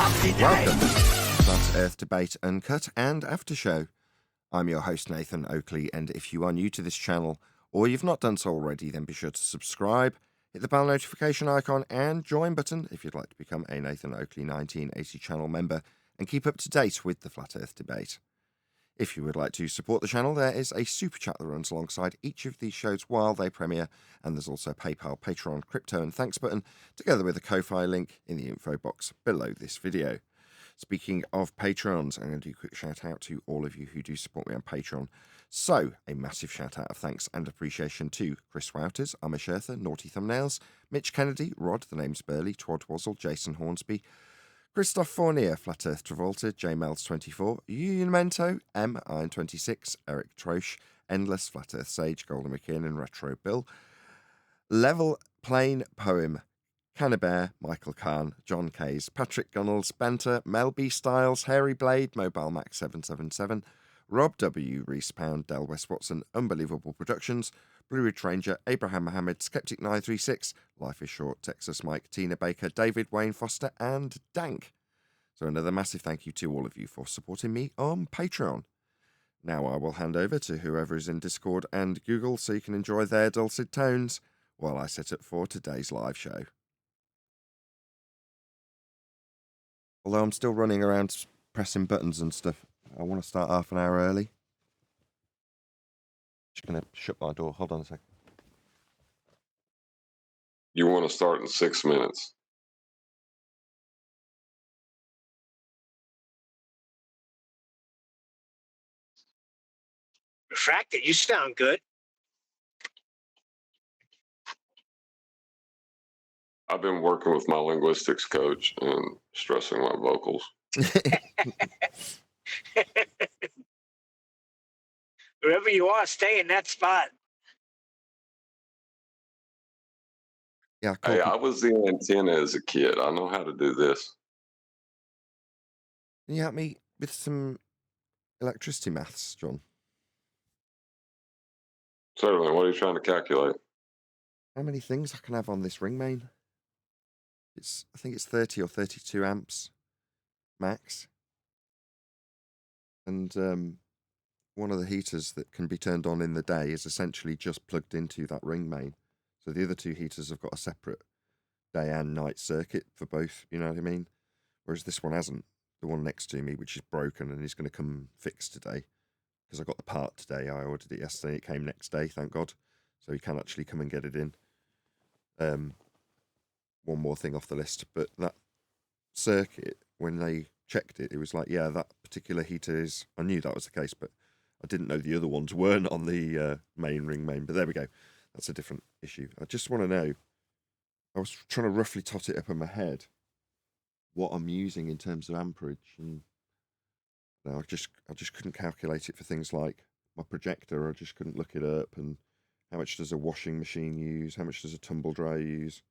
Welcome to Flat Earth Debate Uncut and After Show. I'm your host Nathan Oakley, and if you are new to this channel or you've not done so already, then be sure to subscribe, hit the bell notification icon and join button if you'd like to become a Nathan Oakley 1980 channel member and keep up to date with the Flat Earth Debate. If you would like to support the channel, there is a super chat that runs alongside each of these shows while they premiere, and there's also a PayPal, Patreon, crypto and thanks button, together with a Ko-Fi link in the info box below this video. Speaking of Patrons, I'm going to do a quick shout out to all of you who do support me on Patreon. So, a massive shout out of thanks and appreciation to Chris Wouters, Amish Earther, Naughty Thumbnails, Mitch Kennedy, Rod, the name's Burley, Twad Wazzle, Jason Hornsby, Christoph Fournier, Flat Earth Travolta, JMels24, Unimento, M Iron26, Eric Troche, Endless, Flat Earth Sage, Golden McKinnon, Retro Bill, Level Plain Poem, Cannabear, Michael Kahn, John Kays, Patrick Gunnels, Benter, Mel B. Styles, Hairy Blade, Mobile Max 777, Rob W. Reese Pound, Del West Watson, Unbelievable Productions, Blue Ridge Ranger, Abraham Mohammed, Skeptic 936, Life is Short, Texas Mike, Tina Baker, David Wayne Foster, and Dank. So another massive thank you to all of you for supporting me on Patreon. Now I will hand over to whoever is in Discord and Google so you can enjoy their dulcet tones while I set up for today's live show. Although I'm still running around pressing buttons and stuff, I want to start half an hour early. Just going to shut my door. Hold on a second. You want to start in 6 minutes. Refracted, you sound good. I've been working with my linguistics coach and stressing my vocals. Wherever you are, stay in that spot. Yeah, Hey, I was the antenna as a kid. I know how to do this. Can you help me with some electricity maths, John? Certainly. What are you trying to calculate? How many things I can have on this ring main? I think it's 30 or 32 amps max. And one of the heaters that can be turned on in the day is essentially just plugged into that ring main. So the other two heaters have got a separate day and night circuit for both, you know what I mean? Whereas this one hasn't. The one next to me, which is broken and is going to come fixed today. Because I got the part today. I ordered it yesterday. It came next day, thank God. So you can actually come and get it in. One more thing off the list. But that circuit, when they checked it, it was like, yeah, that particular heater is... I knew that was the case, but I didn't know the other ones weren't on the main ring main. But there we go. That's a different issue. I just want to know... I was trying to roughly tot it up in my head what I'm using in terms of amperage, and I just couldn't calculate it for things like my projector. I just couldn't look it up, and how much does a washing machine use? How much does a tumble dryer use?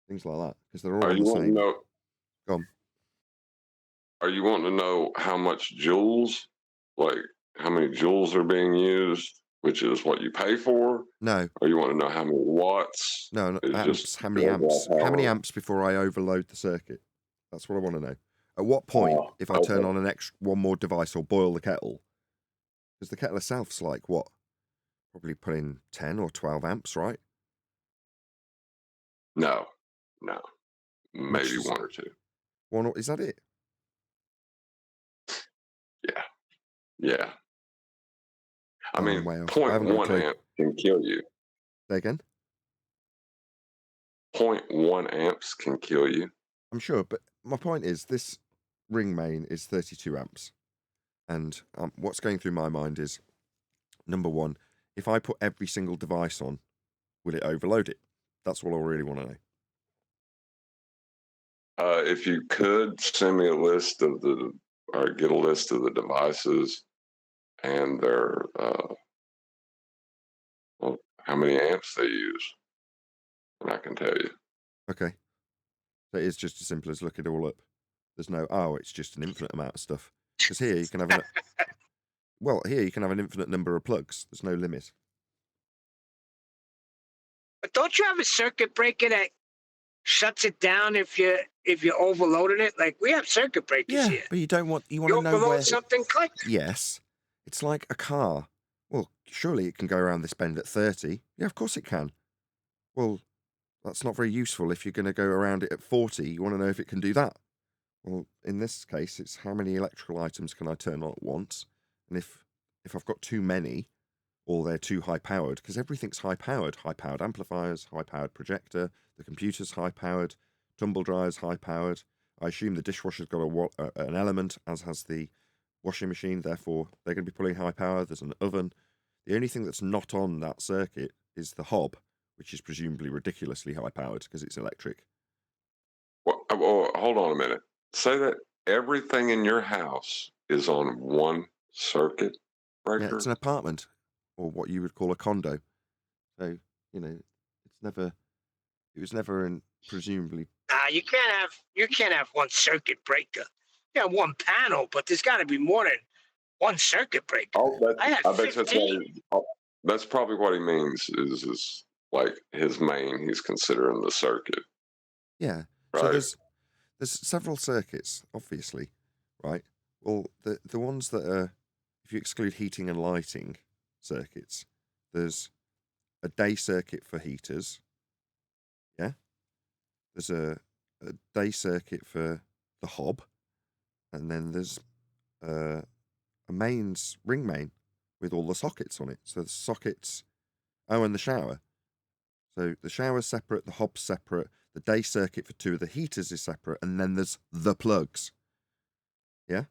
Things like that, because they're all Are on you the wanting same. to know? Go on. Are you wanting to know how much joules, like how many joules are being used, which is what you pay for? No. Or you want to know how many watts? No, It's amps. just How many amps? How many amps before I overload the circuit? That's what I want to know. At what point, if I turn on one more device or boil the kettle, because the kettle itself's like what? Probably put in 10 or 12 amps, right? No. Maybe one or two. One, is that it? Yeah. I mean, way off. 0.1 amp can kill you. Say again? 0.1 amps can kill you. I'm sure, but my point is this ring main is 32 amps. And what's going through my mind is, number one, if I put every single device on, will it overload it? That's what I really want to know. If you could send me a list of or get a list of the devices and their, how many amps they use, and I can tell you. Okay. So it is just as simple as look it all up. There's no, it's just an infinite amount of stuff. Because here you can have here you can have an infinite number of plugs. There's no limit. But don't you have a circuit breaker that shuts it down if you're overloading it. Like we have circuit breakers Yeah, here. but you want to You know overload where. something, click. Yes, it's like a car. Well, surely it can go around this bend at 30. Yeah, of course it can. Well, that's not very useful if you're going to go around it at 40. You want to know if it can do that. Well, in this case, it's how many electrical items can I turn on at once? And if I've got too many, or they're too high-powered, because everything's high-powered. High-powered amplifiers, high-powered projector, the computer's high-powered, tumble dryer's high-powered. I assume the dishwasher's got an element, as has the washing machine, therefore they're going to be pulling high power. There's an oven. The only thing that's not on that circuit is the hob, which is presumably ridiculously high-powered because it's electric. Well, hold on a minute. Say that everything in your house is on one circuit Yeah, breaker? it's an apartment, or what you would call a condo. So, it was never presumably. You can't have one circuit breaker. You have one panel, but there's got to be more than one circuit breaker. I had I bet 15. that's probably what he means is like his main. He's considering the circuit, Yeah. So right? there's several circuits, obviously, right? Well, the ones that are, if you exclude heating and lighting circuits, there's a day circuit for heaters. Yeah. There's a day circuit for the hob, and then there's a ring main with all the sockets on it. So the sockets, and the shower. So the shower's separate, the hob's separate, the day circuit for two of the heaters is separate, and then there's the plugs. Yeah?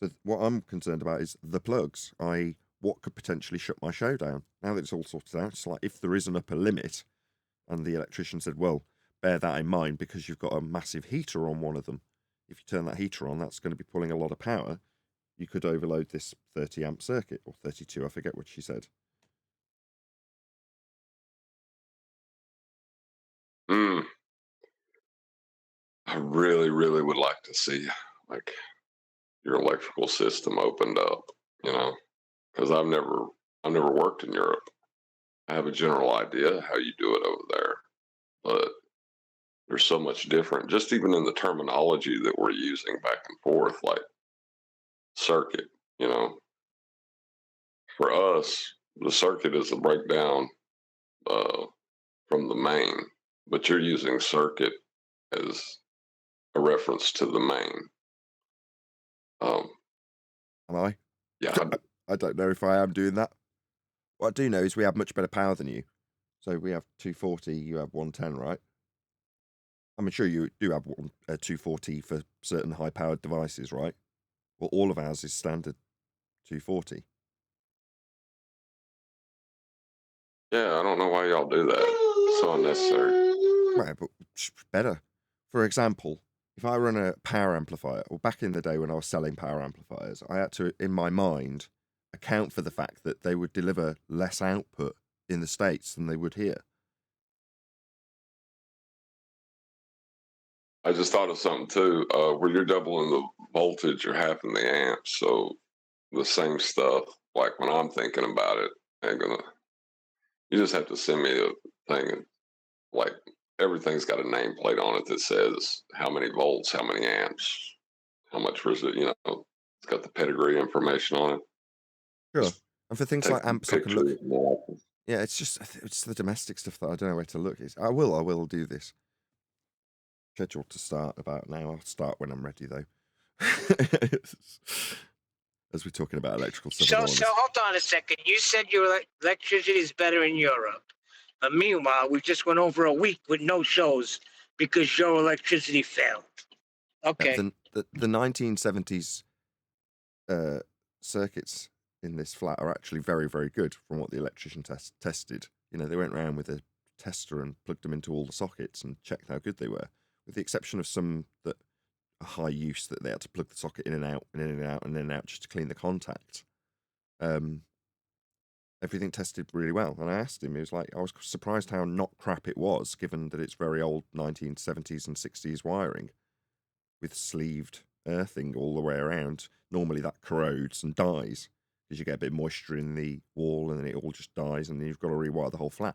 So what I'm concerned about is the plugs, i.e. what could potentially shut my show down. Now that it's all sorted out, it's like if there is an upper limit, and the electrician said, well, bear that in mind because you've got a massive heater on one of them. If you turn that heater on, that's going to be pulling a lot of power. You could overload this 30 amp circuit, or 32, I forget what she said. I really, really would like to see like your electrical system opened up, because I've never worked in Europe. I have a general idea how you do it over there, but there's so much different, just even in the terminology that we're using back and forth, like circuit, you know. For us, the circuit is a breakdown uh, from the main, but you're using circuit as a reference to the main. Am I? Yeah, I don't know if I am doing that. What I do know is we have much better power than you. So we have 240, you have 110, right? I'm sure you do have 240 for certain high-powered devices, right? Well, all of ours is standard 240. yeah, I don't know why y'all do that. It's so unnecessary. Right, but better. For example, if I run a power amplifier, or back in the day when I was selling power amplifiers, I had to, in my mind, account for the fact that they would deliver less output in the States than they would here. I just thought of something too, where you're doubling the voltage or halving the amps. So the same stuff, like when I'm thinking about it, ain't gonna. You just have to send me a thing, and like everything's got a nameplate on it that says how many volts, how many amps, how much was it. It's got the pedigree information on it. Sure. Just And for things take like amps, I can look. pictures. Yeah, it's the domestic stuff that I don't know where to look. I will do this. Scheduled to start about now. I'll start when I'm ready though. As we're talking about electrical stuff. So hold on a second. You said your electricity is better in Europe. But meanwhile, we just went over a week with no shows because your electricity failed. Okay. The 1970s circuits in this flat are actually very, very good from what the electrician tested. They went around with a tester and plugged them into all the sockets and checked how good they were, with the exception of some that are high use that they had to plug the socket in and out and in and out and in and out just to clean the contact. Everything tested really well. And I asked him, he was like, I was surprised how not crap it was, given that it's very old 1970s and 60s wiring with sleeved earthing all the way around. Normally that corrodes and dies because you get a bit of moisture in the wall and then it all just dies and then you've got to rewire the whole flat.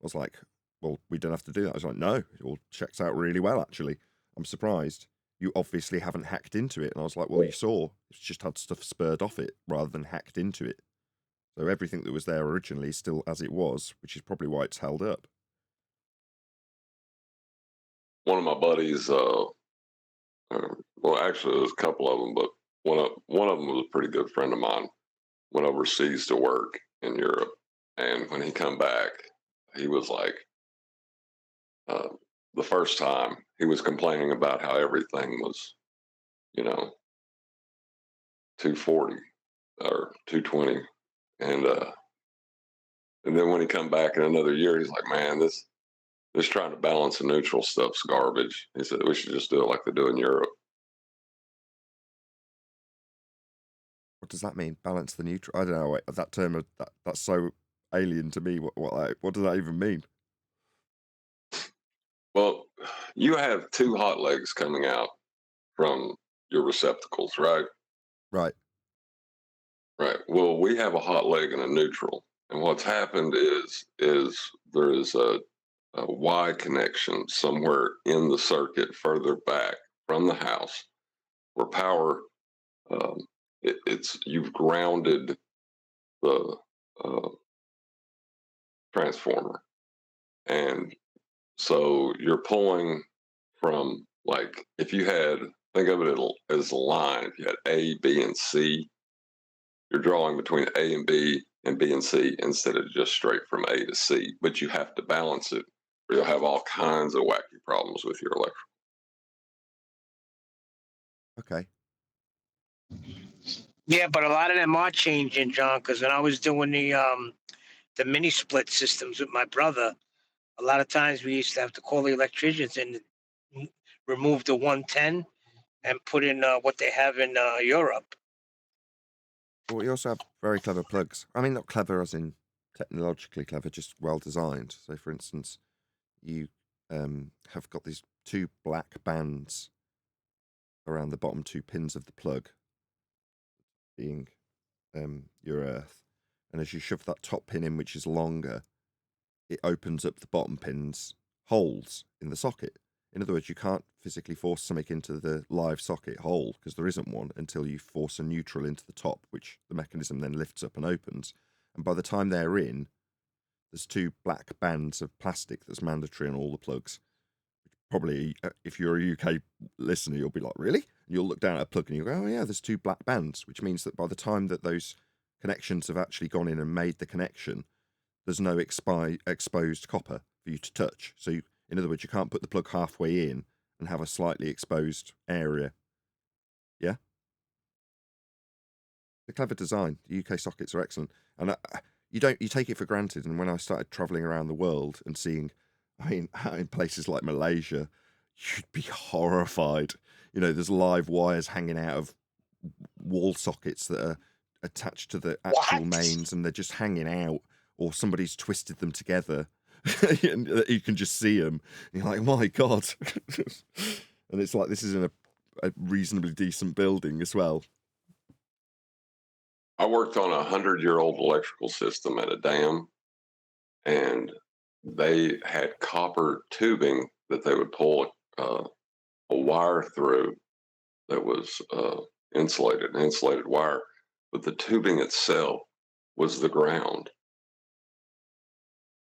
I was like, well, we don't have to do that. I was like, no, it all checks out really well, actually. I'm surprised. You obviously haven't hacked into it. And I was like, well, you saw. It's just had stuff spurred off it rather than hacked into it. So everything that was there originally is still as it was, which is probably why it's held up. One of my buddies, well, actually, there's a couple of them, but one of them was a pretty good friend of mine. Went overseas to work in Europe, and when he come back, he was like, uh, the first time he was complaining about how everything was, you know, 240 or 220, and then when he come back in another year, he's like, man, this trying to balance the neutral stuff's garbage. He said we should just do it like they do in Europe. What does that mean? Balance the neutral? I don't know. Wait, that term, that's so alien to me. What does that even mean? Well, you have two hot legs coming out from your receptacles, right? Right. Right. Well, we have a hot leg and a neutral, and what's happened is there is a Y connection somewhere in the circuit further back from the house where power. Um, it's you've grounded the uh, transformer, and so you're pulling from, like, if you had, think of it as a line. If you had A, B, and C, you're drawing between A and B and C instead of just straight from A to C. But you have to balance it, or you'll have all kinds of wacky problems with your electrical. Okay. Yeah, but a lot of them are changing, John. Because when I was doing the mini split systems with my brother, a lot of times we used to have to call the electricians and remove the 110 and put in what they have in Europe. But we also have very clever plugs. I mean, not clever as in technologically clever, just well designed. So, for instance, you have got these two black bands around the bottom two pins of the plug, being your earth. And as you shove that top pin in, which is longer, it opens up the bottom pin's holes in the socket. In other words, you can't physically force something into the live socket hole because there isn't one until you force a neutral into the top, which the mechanism then lifts up and opens. And by the time they're in, there's two black bands of plastic that's mandatory on all the plugs. Probably, if you're a UK listener, you'll be like, really? And you'll look down at a plug and you'll go, oh yeah, there's two black bands, which means that by the time that those connections have actually gone in and made the connection, there's no exposed copper for you to touch. So, in other words, you can't put the plug halfway in and have a slightly exposed area. Yeah? The clever design. The UK sockets are excellent. And you take it for granted. And when I started traveling around the world and seeing, I mean, in places like Malaysia, you'd be horrified. You know, there's live wires hanging out of wall sockets that are attached to the actual What? mains and they're just hanging out, or somebody's twisted them together and you can just see them. And you're like, my God. And it's like, this is in a reasonably decent building as well. I worked on a 100-year-old electrical system at a dam, and they had copper tubing that they would pull a wire through that was insulated, an insulated wire, but the tubing itself was the ground.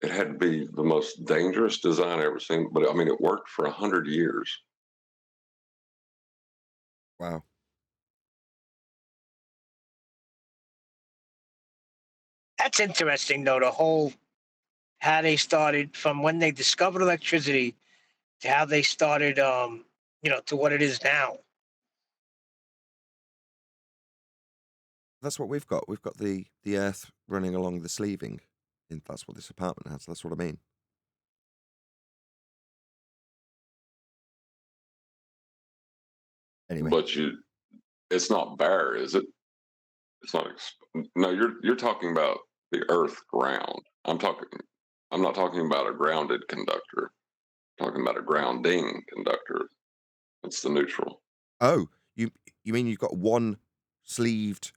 It had to be the most dangerous design I ever seen, but I mean, it worked for 100 years. Wow. That's interesting, though. The whole how they started from when they discovered electricity to how they started, to what it is now. That's what we've got. We've got the earth running along the sleeving. And that's what this apartment has. That's what I mean. Anyway. But it's not bare, is it? It's not. No, you're talking about the earth ground. I'm not talking about a grounded conductor. I'm talking about a grounding conductor. It's the neutral. Oh, you mean you've got one sleeved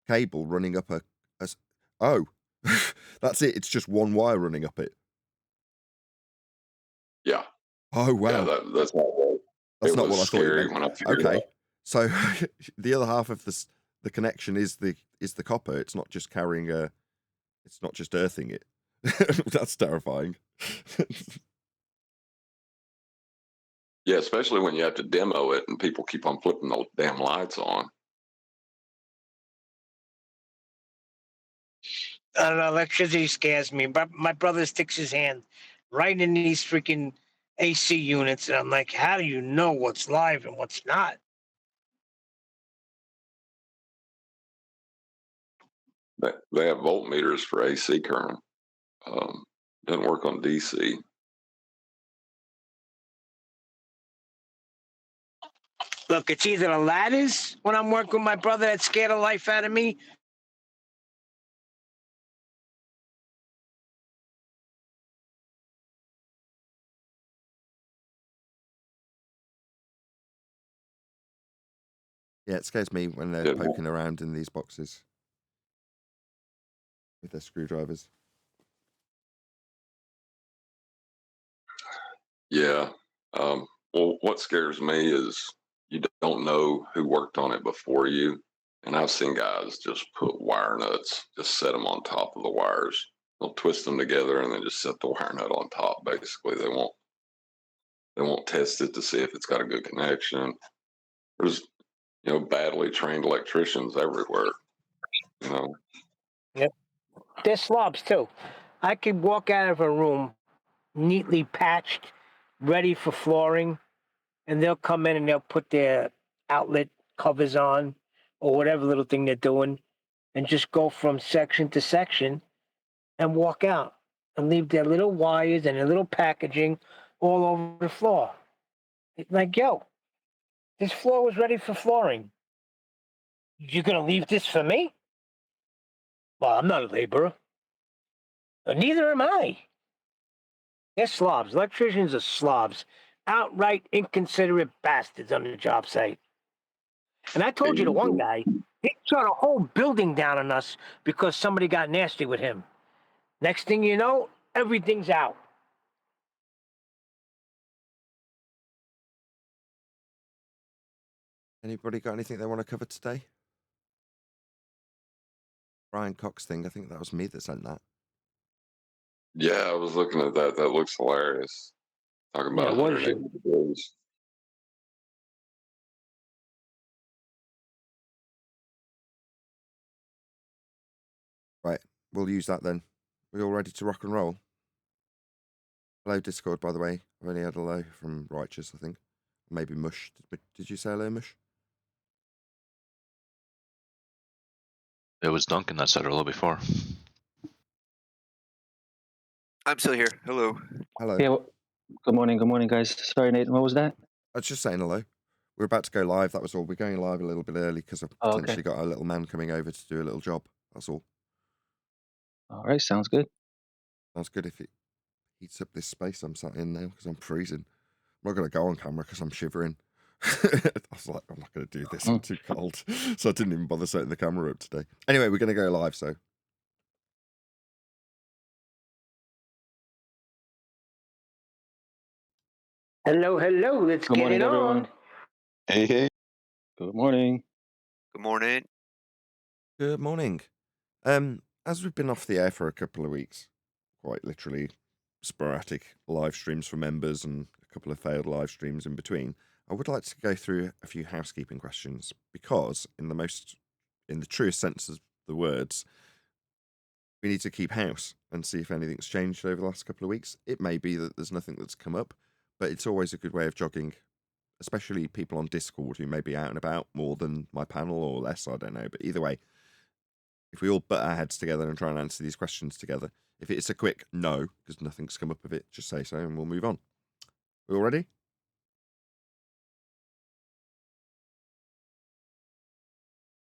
cable running up oh, that's it. It's just one wire running up it. Yeah, Oh, yeah, wow. that's not right. That's It not was what I thought you scary meant. when I figured it Okay. out. So the other half of the connection is the copper. It's not just carrying it's not just earthing it. That's terrifying. Yeah, especially when you have to demo it and people keep on flipping those damn lights on. I don't know. Electricity scares me. But my brother sticks his hand right in these freaking AC units, and I'm like, how do you know what's live and what's not? They have voltmeters for AC current. Doesn't work on DC. Look, it's either the ladders when I'm working with my brother that scare the life out of me. Yeah, it scares me when they're Didn't poking around in these boxes with their screwdrivers. Yeah. Well, what scares me is you don't know who worked on it before you. And I've seen guys just put wire nuts, just set them on top of the wires. They'll twist them together and then just set the wire nut on top. Basically, they won't test it to see if it's got a good connection. There's badly trained electricians everywhere. You know, Yep. They're slobs too. I could walk out of a room neatly patched, ready for flooring, and they'll come in and they'll put their outlet covers on or whatever little thing they're doing and just go from section to section and walk out and leave their little wires and their little packaging all over the floor. It's like, yo, this floor was ready for flooring. You're gonna leave this for me? Well, I'm not a laborer. Neither am I. They're slobs. Electricians are slobs. Outright inconsiderate bastards on the job site. And I told you the one guy, he shut a whole building down on us because somebody got nasty with him. Next thing you know, everything's out. Anybody got anything they want to cover today? Brian Cox thing, I think that was me that sent that. yeah, I was looking at that. That looks hilarious. Talking Yeah, about it was 180 degrees. Right, we'll use that then. We all ready to rock and roll? Hello, Discord, by the way. I've only had hello from Righteous, I think. Maybe Mush. Did you say hello, Mush? It was Duncan that said hello before. I'm still here. Hello. Hello. Yeah. Good morning, guys. Sorry, Nathan. What was that? I was just saying hello. We're about to go live, that was all. We're going live a little bit early because I've Oh, okay. potentially got a little man coming over to do a little job. That's all. All right, sounds good. Sounds good if it heats up this space I'm sat in now because I'm freezing. I'm not going to go on camera because I'm shivering. I was like, I'm not going to do this. I'm too cold. So I didn't even bother setting the camera up today. Anyway, we're going to go live, so. hello, hello. Let's Good get morning, it everyone. on. Hey. Good morning. Good morning. Good morning. As we've been off the air for a couple of weeks, quite literally sporadic live streams for members and a couple of failed live streams in between, I would like to go through a few housekeeping questions because in the truest sense of the words, we need to keep house and see if anything's changed over the last couple of weeks. It may be that there's nothing that's come up, but it's always a good way of jogging, especially people on Discord who may be out and about more than my panel or less, I don't know. But either way, if we all butt our heads together and try and answer these questions together, if it's a quick no, because nothing's come up of it, just say so and we'll move on. We all ready?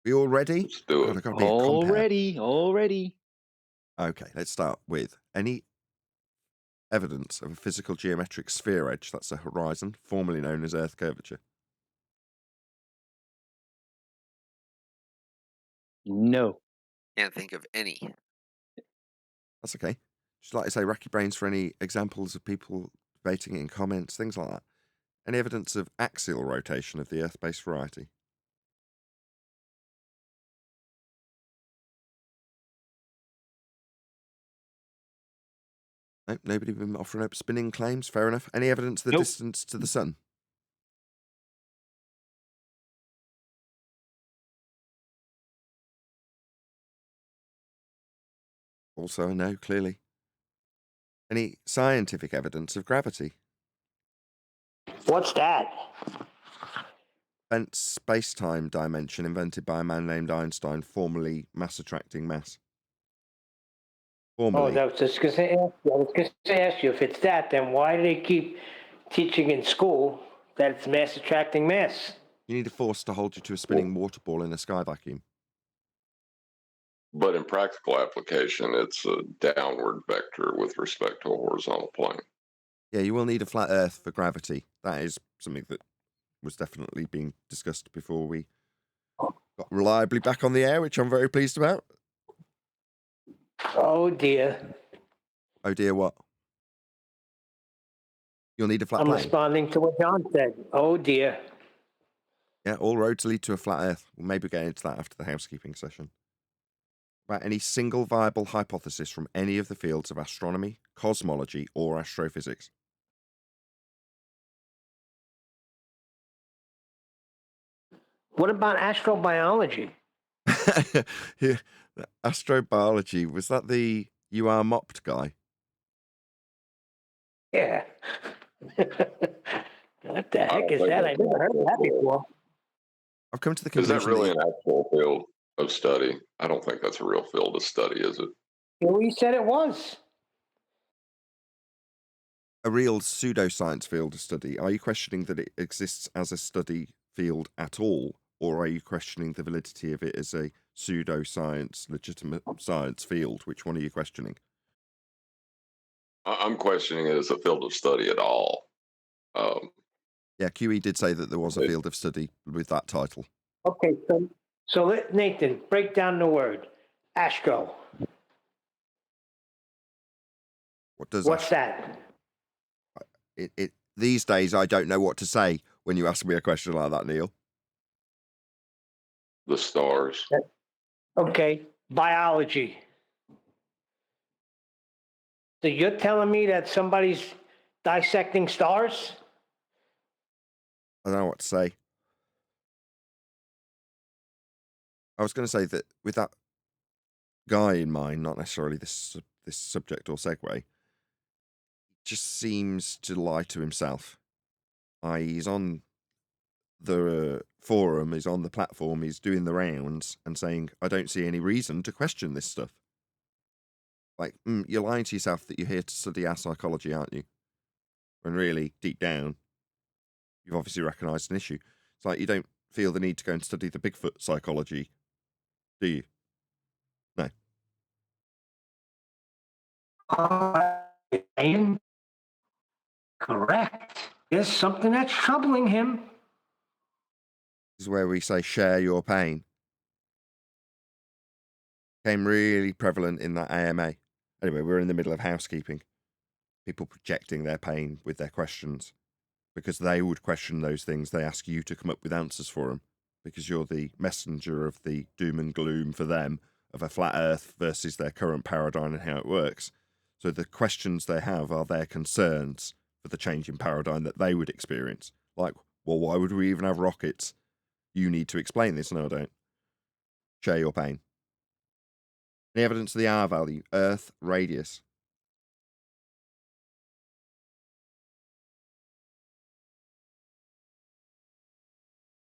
We all ready? Let's do it. God, I've got to be a compare. Already. Okay, let's start with any evidence of a physical geometric sphere edge, that's a horizon, formerly known as Earth curvature. No. Can't think of any. That's okay. Just like to say, rack your brains for any examples of people debating it in comments, things like that. Any evidence of axial rotation of the Earth-based variety? Nope, nobody been offering up spinning claims. Fair enough. Any evidence of the Nope. distance to the sun? Also a no, clearly. Any scientific evidence of gravity? What's that? Bent space-time dimension invented by a man named Einstein, formerly mass-attracting mass. Oh, Formerly. that was just gonna say. I was gonna ask you if it's that. Then why do they keep teaching in school that it's mass attracting mass? You need a force to hold you to a spinning water ball in a sky vacuum. But in practical application, it's a downward vector with respect to a horizontal plane. Yeah, you will need a flat Earth for gravity. That is something that was definitely being discussed before we got reliably back on the air, which I'm very pleased about. Oh dear. Oh dear, what? You'll need a flat I'm plane. responding to what John said. Oh dear. Yeah, all roads lead to a flat Earth. We'll maybe get into that after the housekeeping session. About any single viable hypothesis from any of the fields of astronomy, cosmology, or astrophysics. What about astrobiology? Yeah, astrobiology, was that the you are mopped guy? Yeah. What the I heck don't is think that? I that's never heard of that possible. before. I've come to the Is that conclusion really an actual field of study? I don't think that's a real field of study, is it? We said it was. a real pseudoscience field of study. Are you questioning that it exists as a study field at all, or are you questioning the validity of it as a pseudoscience, legitimate science field? Which one are you questioning? I'm questioning it as a field of study at all. Yeah, QE did say that there was a It- field of study with that title. Okay, so let Nathan break down the word astro. What does What's that? it these days? I don't know what to say when you ask me a question like that, Neil. The stars. Okay, biology. So you're telling me that somebody's dissecting stars? I don't know what to say. I was going to say that with that guy in mind, not necessarily this subject or segue, just seems to lie to himself. He's on the forum, he's on the platform, he's doing the rounds and saying, I don't see any reason to question this stuff. Like, you're lying to yourself that you're here to study our psychology, aren't you? When really, deep down, you've obviously recognised an issue. It's like you don't feel the need to go and study the Bigfoot psychology, do you? No. I am correct. There's something that's troubling him. This is where we say share your pain. Became really prevalent in that AMA. Anyway, we're in the middle of housekeeping. People projecting their pain with their questions. Because they would question those things, they ask you to come up with answers for them. Because you're the messenger of the doom and gloom for them of a flat earth versus their current paradigm and how it works. So the questions they have are their concerns for the change in paradigm that they would experience. Like, well, why would we even have rockets? You need to explain this. No, I don't. Share your pain. Any evidence of the R value? Earth radius.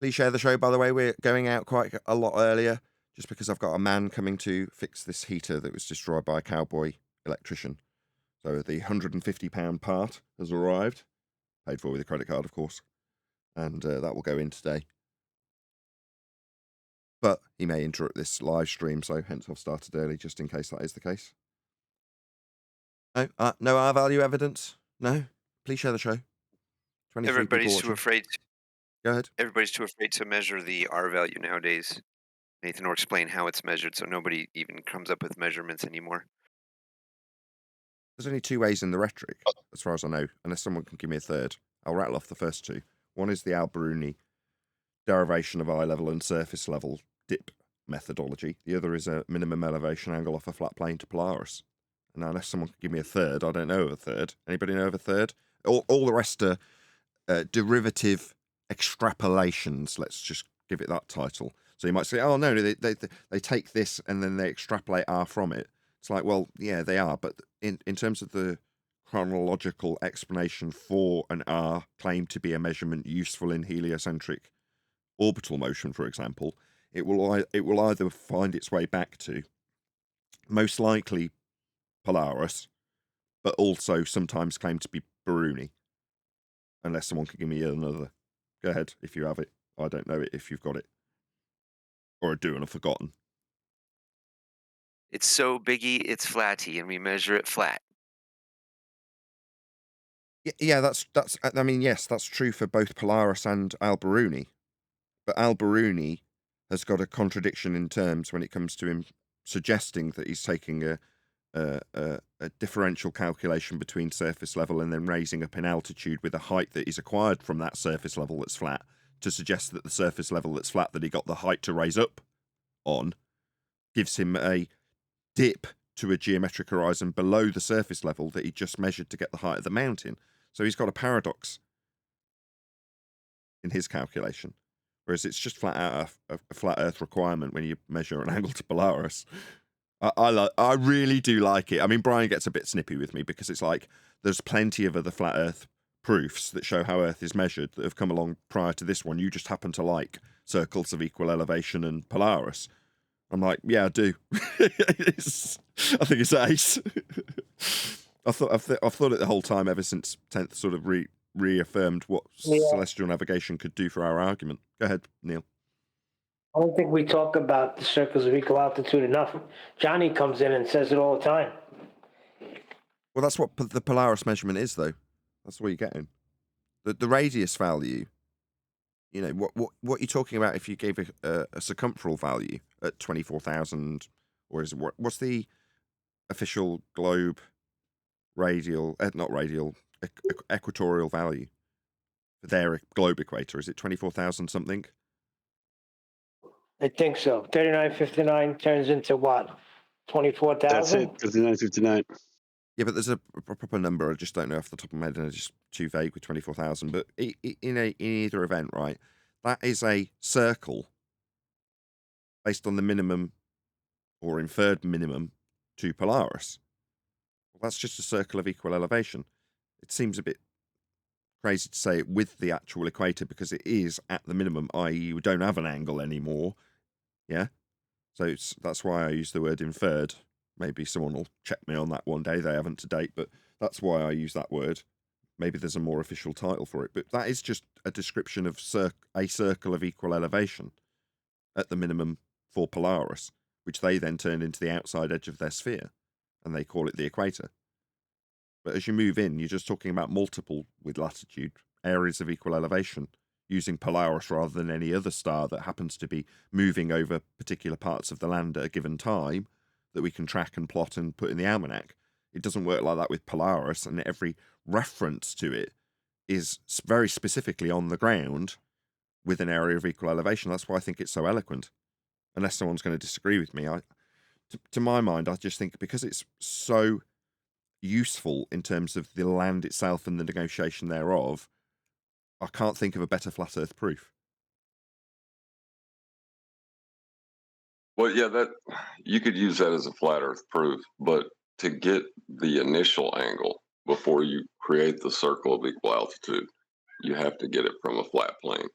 Please share the show, by the way. We're going out quite a lot earlier just because I've got a man coming to fix this heater that was destroyed by a cowboy electrician. So the £150 part has arrived, paid for with a credit card, of course, and that will go in today. But he may interrupt this live stream, so hence I've started early just in case that is the case. No, no R value evidence? No? Please share the show. 23 Everybody's people too watching. afraid. Go ahead. Everybody's too afraid to measure the R value nowadays. Nathan will explain how it's measured, so nobody even comes up with measurements anymore. There's only two ways in the rhetoric, as far as I know, unless someone can give me a third. I'll rattle off the first two. One is the Al-Biruni derivation of eye level and surface level dip methodology. The other is a minimum elevation angle off a flat plane to Polaris. And unless someone can give me a third, I don't know of a third. Anybody know of a third? All the rest are derivative extrapolations. Let's just give it that title. So you might say, oh, no, they take this and then they extrapolate R from it. It's like, well, yeah, they are. But in terms of the chronological explanation for an R claimed to be a measurement useful in heliocentric orbital motion, for example, it will either find its way back to most likely Polaris, but also sometimes claimed to be Biruni, unless someone can give me another. Go ahead if you have it. I don't know it if you've got it, or I do and I've forgotten. It's so biggie, it's flatty, and we measure it flat. Yeah, that's. I mean, yes, that's true for both Polaris and Al-Biruni, but Al-Biruni has got a contradiction in terms when it comes to him suggesting that he's taking a differential calculation between surface level and then raising up in altitude with a height that is acquired from that surface level that's flat to suggest that the surface level that's flat that he got the height to raise up on gives him a dip to a geometric horizon below the surface level that he just measured to get the height of the mountain. So he's got a paradox in his calculation, whereas it's just flat out a flat Earth requirement when you measure an angle to Polaris. I really do like it. I mean, Brian gets a bit snippy with me because it's like there's plenty of other flat Earth proofs that show how Earth is measured that have come along prior to this one. You just happen to like circles of equal elevation and Polaris. I'm like, yeah, I do. I think it's ace. I've thought it the whole time ever since 10th sort of reaffirmed what celestial navigation could do for our argument. Go ahead, Neil. I don't think we talk about the circles of equal altitude enough. Johnny comes in and says it all the time. Well, that's what the Polaris measurement is, though. That's what you're getting. The radius value, you know, what you're talking about if you gave a circumferential value at 24,000, or is it, what's the official globe radial, not radial, equatorial value for their globe equator? Is it 24,000 something? I think so. 3959 turns into what? That's 24,000? it. 59.59. Yeah, but there's a proper number. I just don't know off the top of my head, and it's just too vague with 24,000. But in either event, right, that is a circle based on the minimum or inferred minimum to Polaris. Well, that's just a circle of equal elevation. It seems a bit crazy to say it with the actual equator because it is at the minimum, i.e. you don't have an angle anymore. Yeah? So that's why I use the word inferred. Maybe someone will check me on that one day. They haven't to date, but that's why I use that word. Maybe there's a more official title for it. But that is just a description of a circle of equal elevation at the minimum for Polaris, which they then turn into the outside edge of their sphere, and they call it the equator. But as you move in, you're just talking about multiple, with latitude, areas of equal elevation, using Polaris rather than any other star that happens to be moving over particular parts of the land at a given time that we can track and plot and put in the almanac. It doesn't work like that with Polaris, and every reference to it is very specifically on the ground with an area of equal elevation. That's why I think it's so eloquent. Unless someone's going to disagree with me, to my mind, I just think because it's so useful in terms of the land itself and the negotiation thereof, I can't think of a better flat Earth proof. Well, yeah, that you could use that as a flat Earth proof, but to get the initial angle before you create the circle of equal altitude, you have to get it from a flat plane.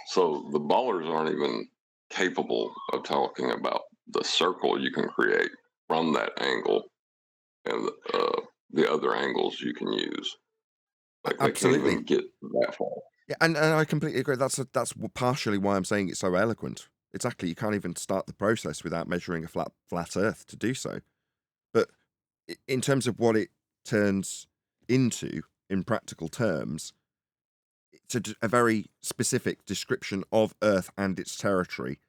So the ballers aren't even capable of talking about the circle you can create from that angle and the other angles you can use. Like they can't Absolutely. even get that far. Yeah, and I completely agree. That's partially why I'm saying it's so eloquent. Exactly, you can't even start the process without measuring a flat Earth to do so. But in terms of what it turns into in practical terms, it's a very specific description of Earth and its territory,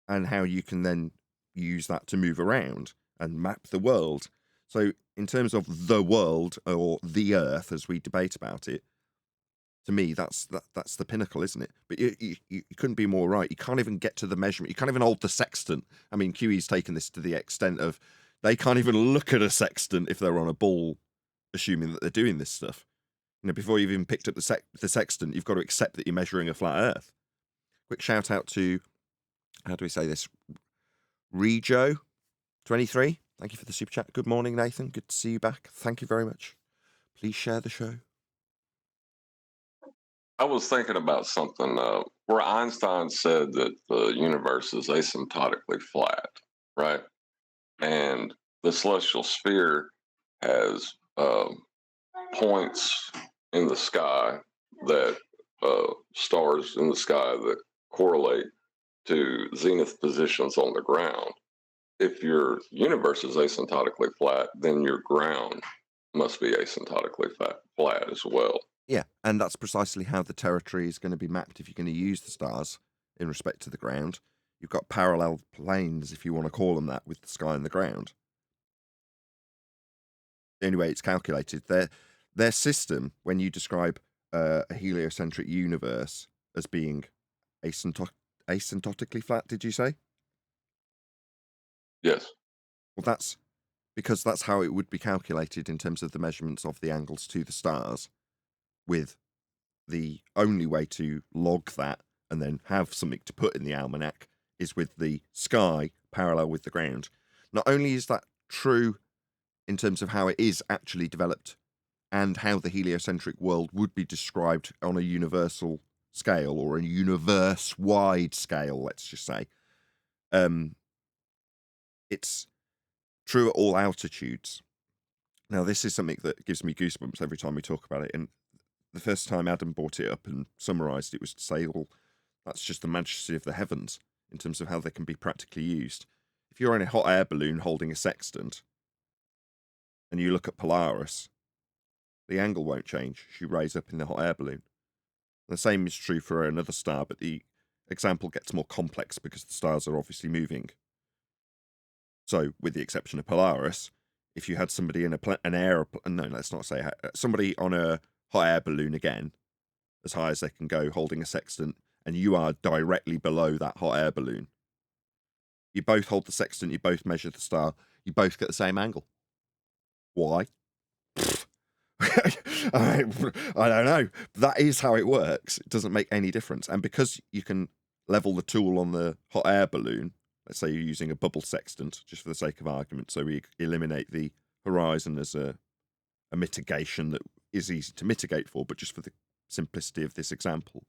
and how you can then use that to move around and map the world. So in terms of the world or the Earth, as we debate about it, to me, that's the pinnacle, isn't it? But you couldn't be more right. You can't even get to the measurement. You can't even hold the sextant. I mean, QE's taken this to the extent of they can't even look at a sextant if they're on a ball, assuming that they're doing this stuff. You know, before you've even picked up the sextant, you've got to accept that you're measuring a flat Earth. Quick shout out to, how do we say this? Rejo23. Thank you for the super chat. Good morning, Nathan. Good to see you back. Thank you very much. Please share the show. I was thinking about something where Einstein said that the universe is asymptotically flat, right? And the celestial sphere has points in the sky that stars in the sky that correlate to zenith positions on the ground. If your universe is asymptotically flat, then your ground must be asymptotically flat as well. Yeah, and that's precisely how the territory is going to be mapped if you're going to use the stars in respect to the ground. You've got parallel planes, if you want to call them that, with the sky and the ground. The only way it's calculated, their system, when you describe a heliocentric universe as being asymptotically flat, did you say? Yes. Well, that's because that's how it would be calculated in terms of the measurements of the angles to the stars, with the only way to log that and then have something to put in the almanac is with the sky parallel with the ground. Not only is that true in terms of how it is actually developed and how the heliocentric world would be described on a universal scale or a universe-wide scale, let's just say. It's true at all altitudes. Now, this is something that gives me goosebumps every time we talk about it. And the first time Adam brought it up and summarised it was to say, well, that's just the majesty of the heavens in terms of how they can be practically used. If you're in a hot air balloon holding a sextant and you look at Polaris, the angle won't change as you raise up in the hot air balloon. The same is true for another star, but the example gets more complex because the stars are obviously moving. So, with the exception of Polaris, if you had somebody in somebody on a hot air balloon again, as high as they can go, holding a sextant, and you are directly below that hot air balloon, you both hold the sextant, you both measure the star, you both get the same angle. Why? I don't know. That is how it works. It doesn't make any difference. And because you can level the tool on the hot air balloon, let's say you're using a bubble sextant, just for the sake of argument, so we eliminate the horizon as a mitigation that is easy to mitigate for, but just for the simplicity of this example,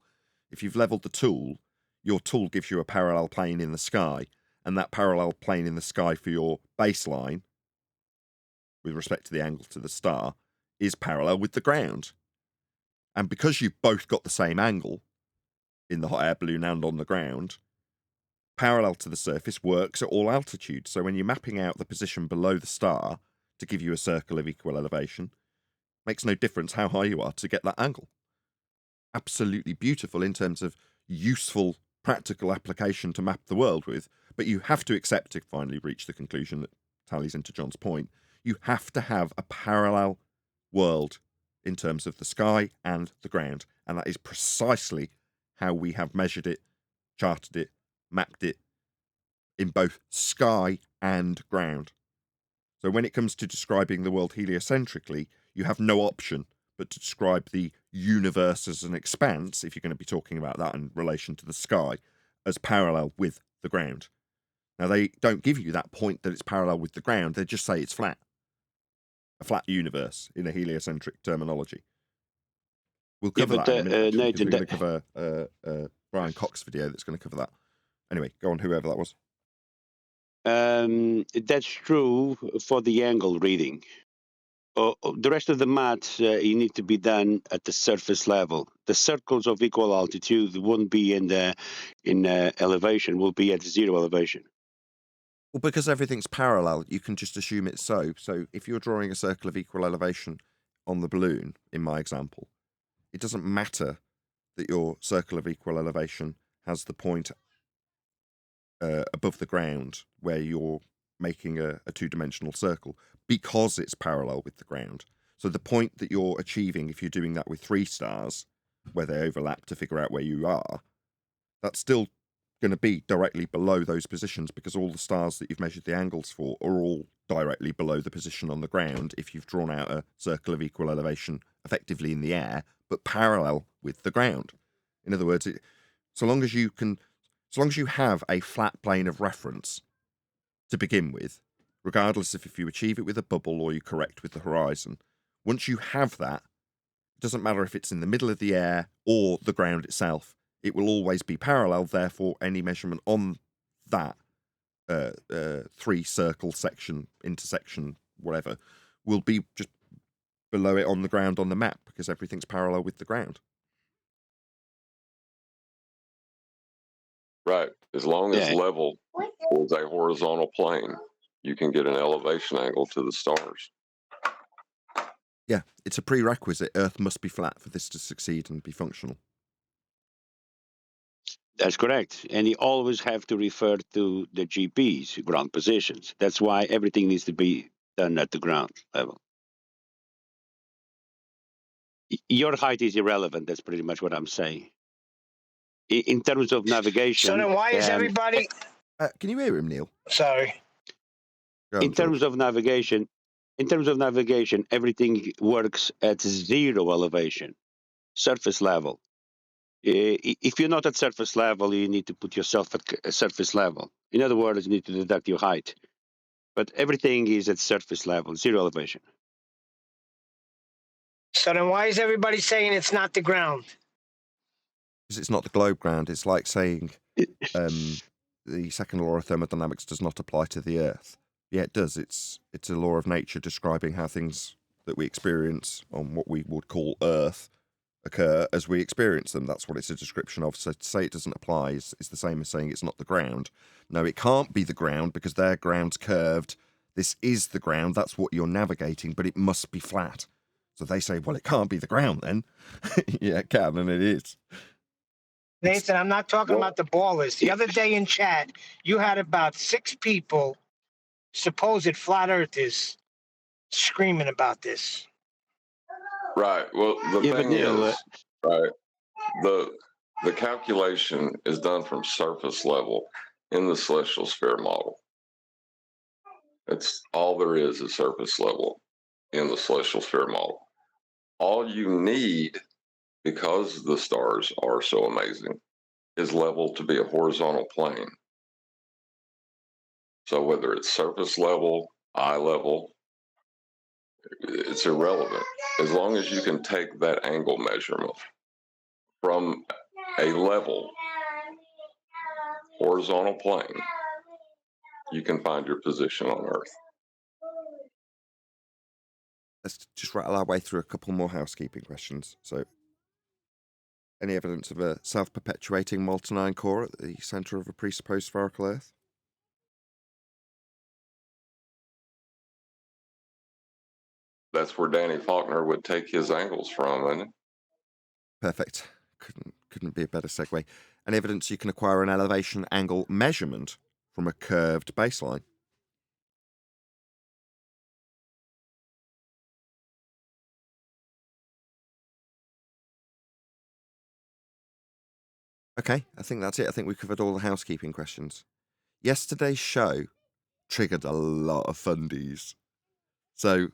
if you've leveled the tool, your tool gives you a parallel plane in the sky, and that parallel plane in the sky for your baseline, with respect to the angle to the star, is parallel with the ground. And because you've both got the same angle in the hot air balloon and on the ground, parallel to the surface works at all altitudes. So when you're mapping out the position below the star to give you a circle of equal elevation, makes no difference how high you are to get that angle. Absolutely beautiful in terms of useful, practical application to map the world with. But you have to accept, to finally reach the conclusion that tallies into John's point, you have to have a parallel world in terms of the sky and the ground. And that is precisely how we have measured it, charted it, mapped it in both sky and ground. So when it comes to describing the world heliocentrically, you have no option but to describe the universe as an expanse, if you're going to be talking about that in relation to the sky, as parallel with the ground. Now, they don't give you that point that it's parallel with the ground. They just say it's flat. A flat universe in a heliocentric terminology. We'll cover that in a minute, actually, because we're going to cover Brian Cox's video that's going to cover that. Anyway, go on, whoever that was. That's true for the angle reading. The rest of the maths you need to be done at the surface level. The circles of equal altitude won't be in elevation; will be at zero elevation. Well, because everything's parallel, you can just assume it's so. So if you're drawing a circle of equal elevation on the balloon, in my example, it doesn't matter that your circle of equal elevation has the point above the ground where your making a two-dimensional circle because it's parallel with the ground. So the point that you're achieving, if you're doing that with 3 stars, where they overlap to figure out where you are, that's still going to be directly below those positions, because all the stars that you've measured the angles for are all directly below the position on the ground if you've drawn out a circle of equal elevation effectively in the air, but parallel with the ground. In other words, so long as you have a flat plane of reference to begin with, regardless of if you achieve it with a bubble or you correct with the horizon, once you have that, it doesn't matter if it's in the middle of the air or the ground itself, it will always be parallel. Therefore, any measurement on that 3-circle section, intersection, whatever, will be just below it on the ground on the map, because everything's parallel with the ground. Right. As long as level is a horizontal plane, you can get an elevation angle to the stars. Yeah, it's a prerequisite. Earth must be flat for this to succeed and be functional. That's correct. And you always have to refer to the GPs, ground positions. That's why everything needs to be done at the ground level. Your height is irrelevant. That's pretty much what I'm saying. In terms of navigation. So then why is everybody... Can you hear him, Neil? Sorry. Go on, in terms of navigation, everything works at 0 elevation, surface level. If you're not at surface level, you need to put yourself at surface level. In other words, you need to deduct your height. But everything is at surface level, 0 elevation. So then why is everybody saying it's not the ground? Because it's not the globe ground. It's like saying the second law of thermodynamics does not apply to the Earth. Yeah, it does. It's a law of nature describing how things that we experience on what we would call Earth occur as we experience them. That's what it's a description of. So to say it doesn't apply is the same as saying it's not the ground. No, it can't be the ground because their ground's curved. This is the ground. That's what you're navigating, but it must be flat. So they say, well, it can't be the ground then. Yeah, it can, and it is. Nathan, I'm not talking about the ballers. The other day in chat, you had about 6 people, supposed flat earthers, screaming about this. Right. Well, the thing is, right, the calculation is done from surface level in the celestial sphere model. It's all there is surface level in the celestial sphere model. All you need, because the stars are so amazing, is level to be a horizontal plane. So whether it's surface level, eye level, it's irrelevant. As long as you can take that angle measurement from a level horizontal plane, you can find your position on Earth. Let's just rattle our way through a couple more housekeeping questions. So, any evidence of a self-perpetuating molten iron core at the centre of a presupposed spherical Earth? That's where Danny Faulkner would take his angles from, isn't it? Perfect. Couldn't be a better segue. Any evidence you can acquire an elevation angle measurement from a curved baseline? Okay, I think that's it. I think we covered all the housekeeping questions. Yesterday's show triggered a lot of fundies. So,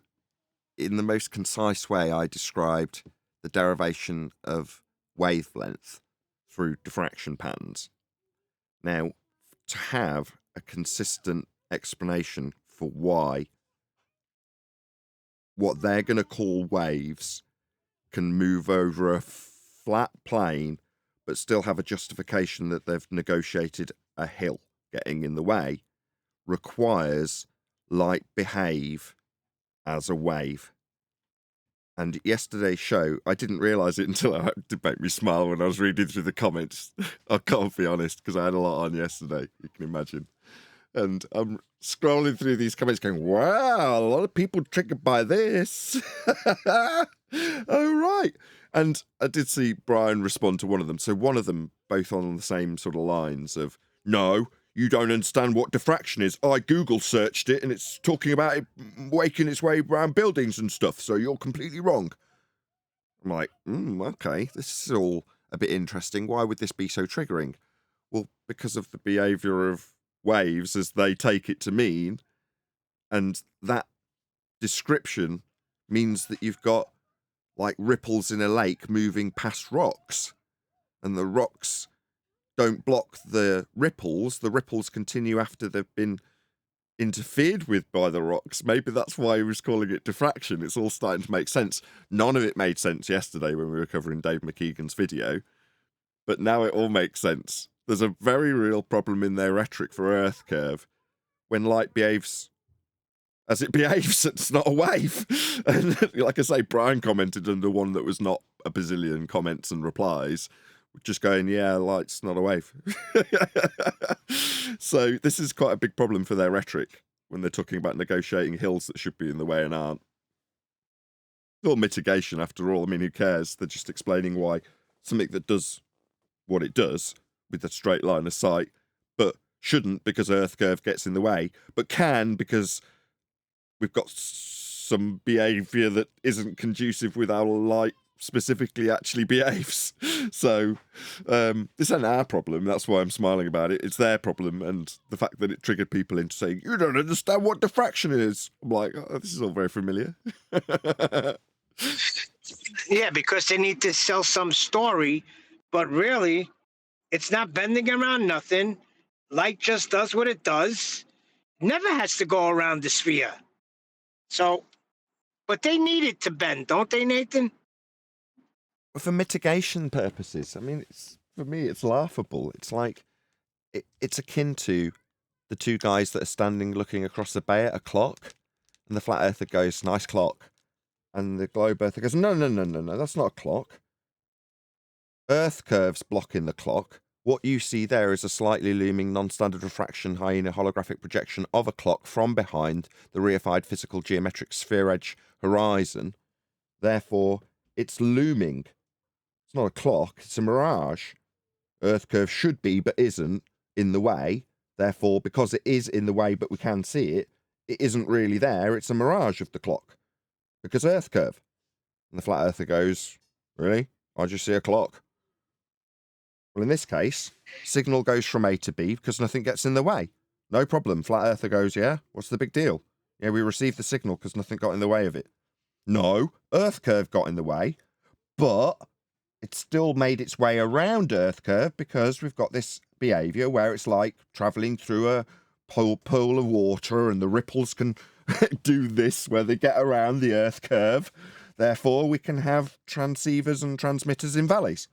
in the most concise way, I described the derivation of wavelength through diffraction patterns. Now, to have a consistent explanation for why what they're going to call waves can move over a flat plane but still have a justification that they've negotiated a hill getting in the way, requires light behave as a wave. And yesterday's show, I didn't realise it until it made me smile when I was reading through the comments. I can't be honest, because I had a lot on yesterday, you can imagine. And I'm scrolling through these comments going, wow, a lot of people triggered by this. Oh, right. And I did see Brian respond to one of them. So one of them, both on the same sort of lines of, no, you don't understand what diffraction is. I Google searched it and it's talking about it making its way around buildings and stuff, so you're completely wrong. I'm like, okay, this is all a bit interesting. Why would this be so triggering? Well, because of the behavior of waves as they take it to mean, and that description means that you've got like ripples in a lake moving past rocks, and the rocks don't block the ripples continue after they've been interfered with by the rocks. Maybe that's why he was calling it diffraction. It's all starting to make sense. None of it made sense yesterday when we were covering Dave McKeegan's video, but now it all makes sense. There's a very real problem in their rhetoric for Earth curve. When light behaves as it behaves, it's not a wave. And like I say, Brian commented under one that was not a bazillion comments and replies, just going, yeah, light's not a wave. So this is quite a big problem for their rhetoric when they're talking about negotiating hills that should be in the way and aren't. It's all mitigation after all. I mean, who cares? They're just explaining why something that does what it does with a straight line of sight, but shouldn't because Earth curve gets in the way, but can because we've got some behaviour that isn't conducive with how light specifically actually behaves. So this isn't our problem. That's why I'm smiling about it. It's their problem, and the fact that it triggered people into saying, you don't understand what diffraction is. I'm like, oh, this is all very familiar. Yeah, because they need to sell some story, but really, it's not bending around nothing. Light just does what it does. Never has to go around the sphere. So, but they need it to bend, don't they, Nathan? For mitigation purposes. I mean, for me, it's laughable. It's like, it's akin to the two guys that are standing looking across the bay at a clock, and the flat earther goes, nice clock. And the globe earther goes, no, that's not a clock. Earth curves blocking the clock. What you see there is a slightly looming non-standard refraction hyena holographic projection of a clock from behind the reified physical geometric sphere edge horizon. Therefore, it's looming. It's not a clock, it's a mirage. Earth curve should be, but isn't, in the way. Therefore, because it is in the way, but we can see it, it isn't really there. It's a mirage of the clock. Because Earth curve. And the flat earther goes, really? I just see a clock. Well, in this case, signal goes from A to B because nothing gets in the way. No problem. Flat earther goes, yeah, what's the big deal? Yeah, we received the signal because nothing got in the way of it. No, Earth curve got in the way, but it still made its way around Earth curve because we've got this behavior where it's like traveling through a pool of water and the ripples can do this where they get around the Earth curve. Therefore, we can have transceivers and transmitters in valleys.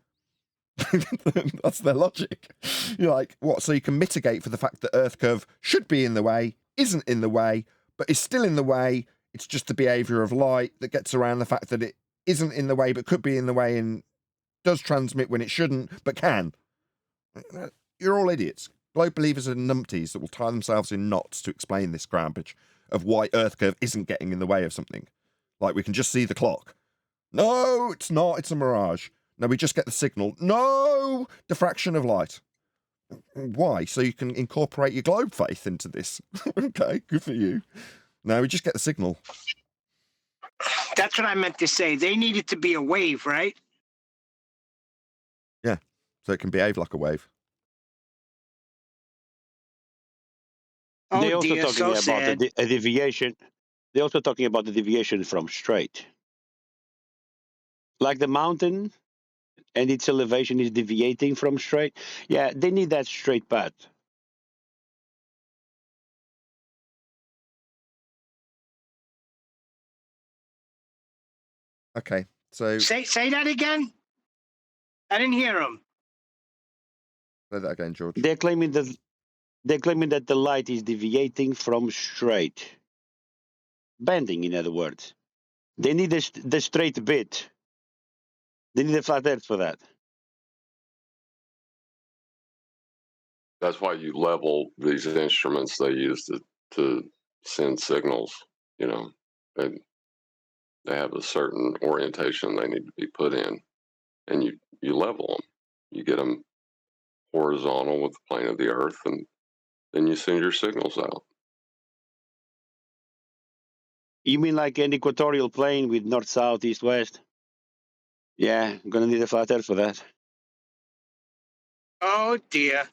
That's their logic. You're like, what? So you can mitigate for the fact that Earth curve should be in the way, isn't in the way, but is still in the way. It's just the behavior of light that gets around the fact that it isn't in the way, but could be in the way and does transmit when it shouldn't, but can. You're all idiots. Globe believers are numpties that will tie themselves in knots to explain this garbage of why Earth curve isn't getting in the way of something. Like, we can just see the clock. No, it's not. It's a mirage. No, we just get the signal. No! Diffraction of light. Why? So you can incorporate your globe faith into this. Okay, good for you. No, we just get the signal. That's what I meant to say. They need it to be a wave, right? Yeah, so it can behave like a wave. Oh, They're also dear, talking so about sad. a deviation. They're also talking about the deviation from straight. Like the mountain and its elevation is deviating from straight. Yeah, they need that straight path. Okay, so say Say that again. I didn't hear him. that again, George. They're claiming that the light is deviating from straight. Bending, in other words. They need the straight bit. They need a flat earth for that. That's why you level these instruments they use to send signals. You know, and they have a certain orientation they need to be put in, and you level them. You get them horizontal with the plane of the Earth, and then you send your signals out. You mean like an equatorial plane with north, south, east, west? Yeah, I'm gonna need a flat earth for that. Oh dear.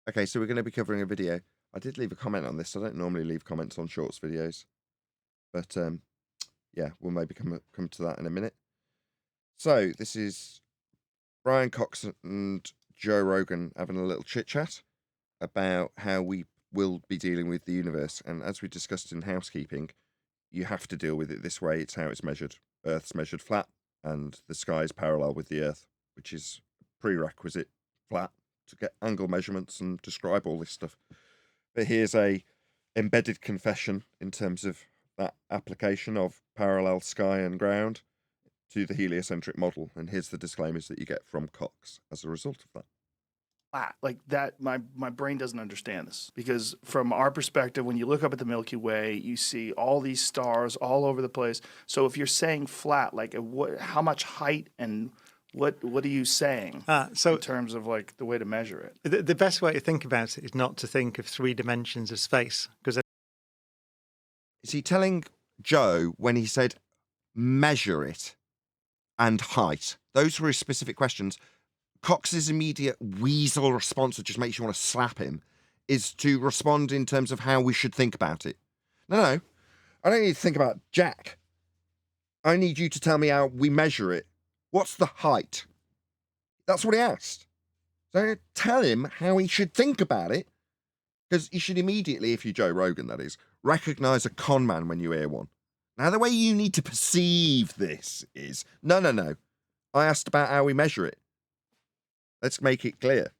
Okay, so we're going to be covering a video. I did leave a comment on this. I don't normally leave comments on shorts videos, but yeah, we'll maybe come to that in a minute. So this is Brian Cox and Joe Rogan having a little chit chat about how we will be dealing with the universe. And as we discussed in housekeeping, you have to deal with it this way. It's how it's measured. Earth's measured flat, and the sky is parallel with the Earth, which is prerequisite flat to get angle measurements and describe all this stuff. But here's a embedded confession in terms of that application of parallel sky and ground to the heliocentric model. And here's the disclaimers that you get from Cox as a result of that. Like that, my brain doesn't understand this, because from our perspective, when you look up at the Milky Way, you see all these stars all over the place. So if you're saying flat, like how much height and what are you saying So in terms of like the way to measure it? the best way to think about it is not to think of 3 dimensions of space, because Is he telling Joe when he said measure it and height? Those were his specific questions. Cox's immediate weasel response, that just makes you want to slap him, is to respond in terms of how we should think about it. No, I don't need to think about Jack. I need you to tell me how we measure it. What's the height? That's what he asked. So tell him how he should think about it, because you should immediately, if you're Joe Rogan, that is, recognise a con man when you hear one. Now, the way you need to perceive this is, no. I asked about how we measure it. Let's make it clear.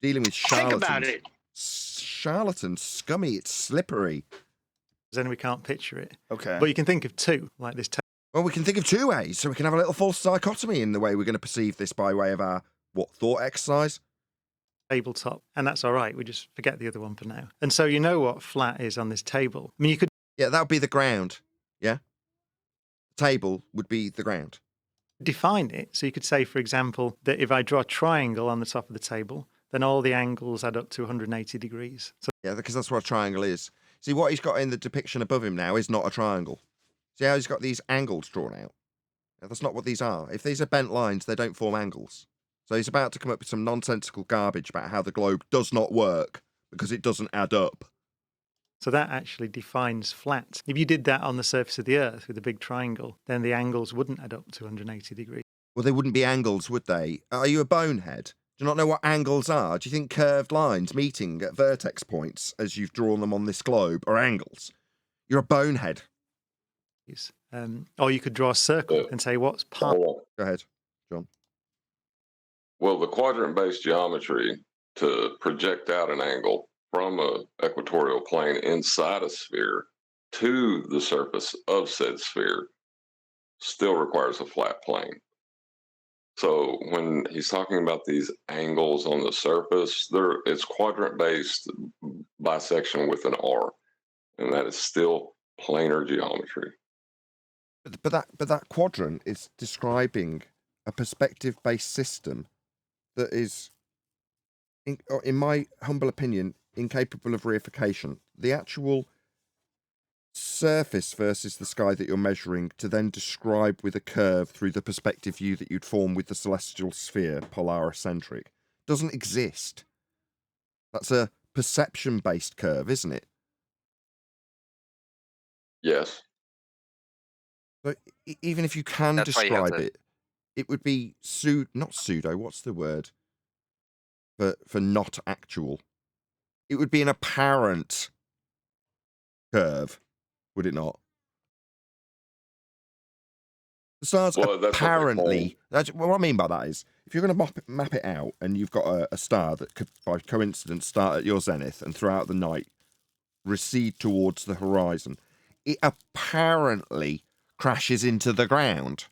Dealing with charlatans. Think about it. Charlatans, scummy, it's slippery. then we can't picture it. Okay. But you can think of 2, like this Well, we can think of 2 ways, so we can have a little false dichotomy in the way we're going to perceive this by way of our, thought exercise? tabletop, and that's all right. We just forget the other one for now. And so you know what flat is on this table. I mean, you could Yeah, that would be the ground, yeah? The table would be the ground. define it. So you could say, for example, that if I draw a triangle on the top of the table, then all the angles add up to 180 degrees. So Yeah, because that's what a triangle is. See, what he's got in the depiction above him now is not a triangle. See how he's got these angles drawn out? Yeah, that's not what these are. If these are bent lines, they don't form angles. So he's about to come up with some nonsensical garbage about how the globe does not work because it doesn't add up. So that actually defines flat. If you did that on the surface of the Earth with a big triangle, then the angles wouldn't add up to 180 degrees. Well, they wouldn't be angles, would they? Are you a bonehead? Do you not know what angles are? Do you think curved lines meeting at vertex points, as you've drawn them on this globe, are angles? You're a bonehead. Or you could draw a circle and say, what's part? Hold on. Go ahead, John. Well, the quadrant-based geometry to project out an angle from an equatorial plane inside a sphere to the surface of said sphere still requires a flat plane. So when he's talking about these angles on the surface, it's quadrant-based bisection with an R, and that is still planar geometry. But that quadrant is describing a perspective-based system that is, in my humble opinion, incapable of reification. The actual surface versus the sky that you're measuring to then describe with a curve through the perspective view that you'd form with the celestial sphere, polaricentric, doesn't exist. That's a perception-based curve, isn't it? Yes. But even if you can That's why you have describe to- it, it would be not pseudo. What's the word for not actual? It would be an apparent curve, would it not? The stars Well, that's what they call- apparently. What I mean by that is, if you're going to map it out, and you've got a star that could, by coincidence, start at your zenith and throughout the night recede towards the horizon, it apparently crashes into the ground.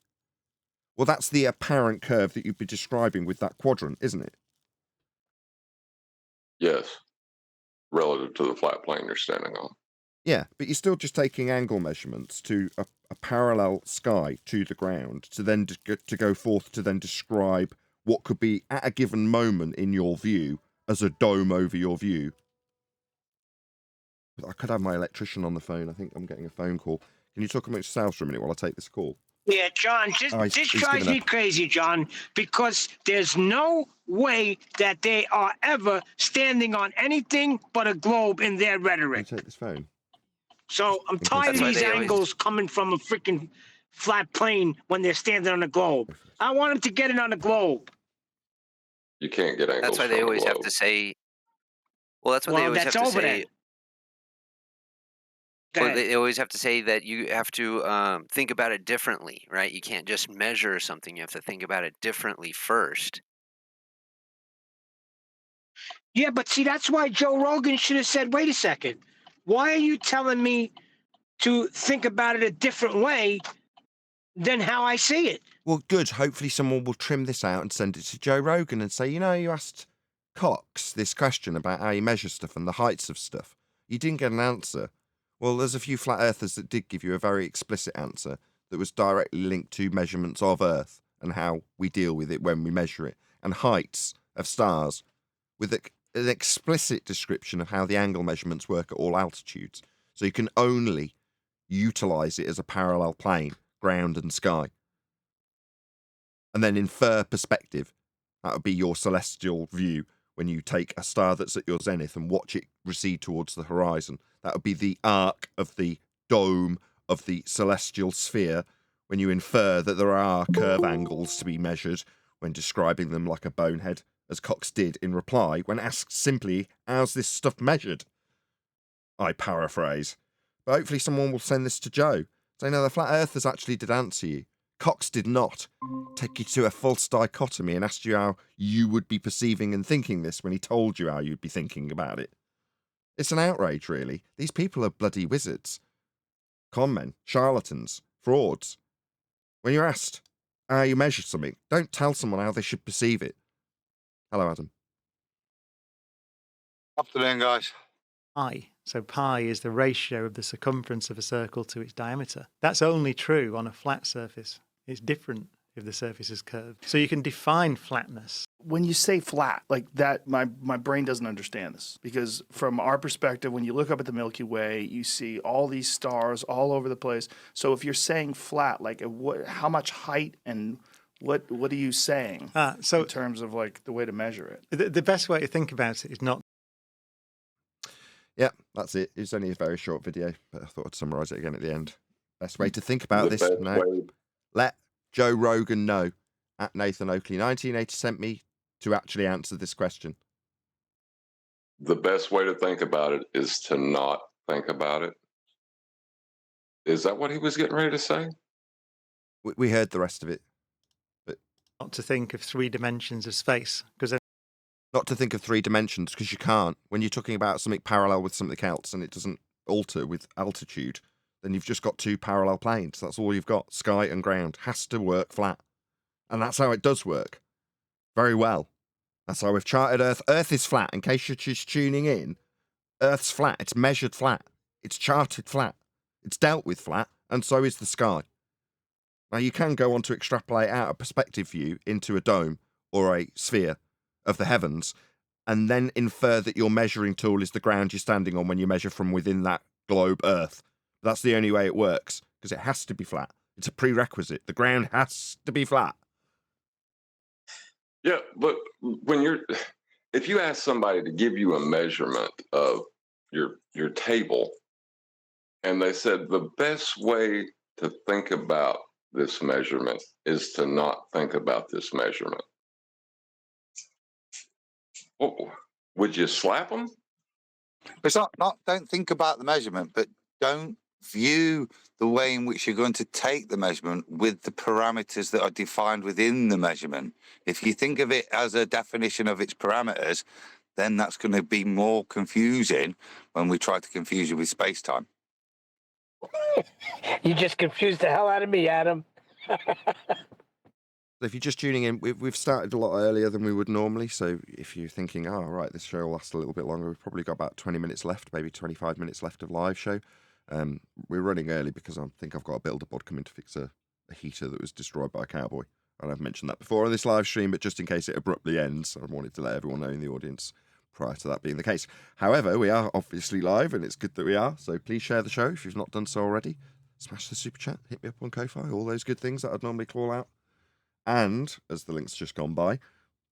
Well, that's the apparent curve that you'd be describing with that quadrant, isn't it? Yes. Relative to the flat plane you're standing on. Yeah, but you're still just taking angle measurements to a parallel sky to the ground to then to go forth to then describe what could be at a given moment in your view as a dome over your view. I could have my electrician on the phone. I think I'm getting a phone call. Can you talk amongst yourselves for a minute while I take this call? Yeah, John, Oh, this he's drives given me up. crazy, John, because there's no way that they are ever standing on anything but a globe in their Can you rhetoric. take this phone? So I'm In case tired of That's why these they always- angles coming from a freaking flat plane when they're standing on a globe. I want them to get it on a globe. You can't get angles That's why from they a always have globe. to say. Well, that's what they Well, always that's have to over say. then. Go Well, ahead. they always have to say that you have to think about it differently, right? You can't just measure something. You have to think about it differently first. Yeah, but see, that's why Joe Rogan should have said, wait a second. Why are you telling me to think about it a different way than how I see it? Well, good. Hopefully someone will trim this out and send it to Joe Rogan and say, you know, you asked Cox this question about how you measure stuff and the heights of stuff. You didn't get an answer. Well, there's a few flat earthers that did give you a very explicit answer that was directly linked to measurements of Earth and how we deal with it when we measure it, and heights of stars with an explicit description of how the angle measurements work at all altitudes. So you can only utilize it as a parallel plane, ground and sky. And then infer perspective. That would be your celestial view when you take a star that's at your zenith and watch it recede towards the horizon. That would be the arc of the dome of the celestial sphere when you infer that there are curve angles to be measured when describing them like a bonehead, as Cox did in reply when asked simply, how's this stuff measured? I paraphrase. But hopefully someone will send this to Joe. Say, no, the flat earthers actually did answer you. Cox did not take you to a false dichotomy and asked you how you would be perceiving and thinking this when he told you how you'd be thinking about it. It's an outrage, really. These people are bloody wizards. Con men, charlatans, frauds. When you're asked how you measure something, don't tell someone how they should perceive it. Hello, Adam. Afternoon, guys. Pi. So pi is the ratio of the circumference of a circle to its diameter. That's only true on a flat surface. It's different if the surface is curved. So you can define flatness. When you say flat, like that, my brain doesn't understand this, because from our perspective, when you look up at the Milky Way, you see all these stars all over the place. So if you're saying flat, like how much height and what are you saying So in terms of like the way to measure it? the best way to think about it is not. Yeah, that's it. It's only a very short video, but I thought I'd summarise it again at the end. Best way to think about The this best now. way- Let Joe Rogan know at Nathan Oakley 1980 sent me to actually answer this question. The best way to think about it is to not think about it. Is that what he was getting ready to say? We heard the rest of it. Not to think of 3 dimensions of space, because Not to think of 3 dimensions, because you can't. When you're talking about something parallel with something else and it doesn't alter with altitude, then you've just got 2 parallel planes. That's all you've got. Sky and ground. Has to work flat. And that's how it does work. Very well. That's how we've charted Earth. Earth is flat. In case you're just tuning in, Earth's flat. It's measured flat. It's charted flat. It's dealt with flat. And so is the sky. Now, you can go on to extrapolate out a perspective view into a dome or a sphere of the heavens, and then infer that your measuring tool is the ground you're standing on when you measure from within that globe Earth. That's the only way it works, because it has to be flat. It's a prerequisite. The ground has to be flat. Yeah, but if you ask somebody to give you a measurement of your table, and they said the best way to think about this measurement is to not think about this measurement, would you slap them? It's not don't think about the measurement, but don't view the way in which you're going to take the measurement with the parameters that are defined within the measurement. If you think of it as a definition of its parameters, then that's going to be more confusing when we try to confuse you with space-time. You just confused the hell out of me, Adam. So if you're just tuning in, we've started a lot earlier than we would normally. So if you're thinking, oh, right, this show will last a little bit longer, we've probably got about 20 minutes left, maybe 25 minutes left of live show. We're running early because I think I've got a builder bod coming to fix a heater that was destroyed by a cowboy. And I've mentioned that before on this live stream, but just in case it abruptly ends, I wanted to let everyone know in the audience prior to that being the case. However, we are obviously live, and it's good that we are. So please share the show if you've not done so already. Smash the super chat, hit me up on Ko-Fi, all those good things that I'd normally call out. And, as the link's just gone by,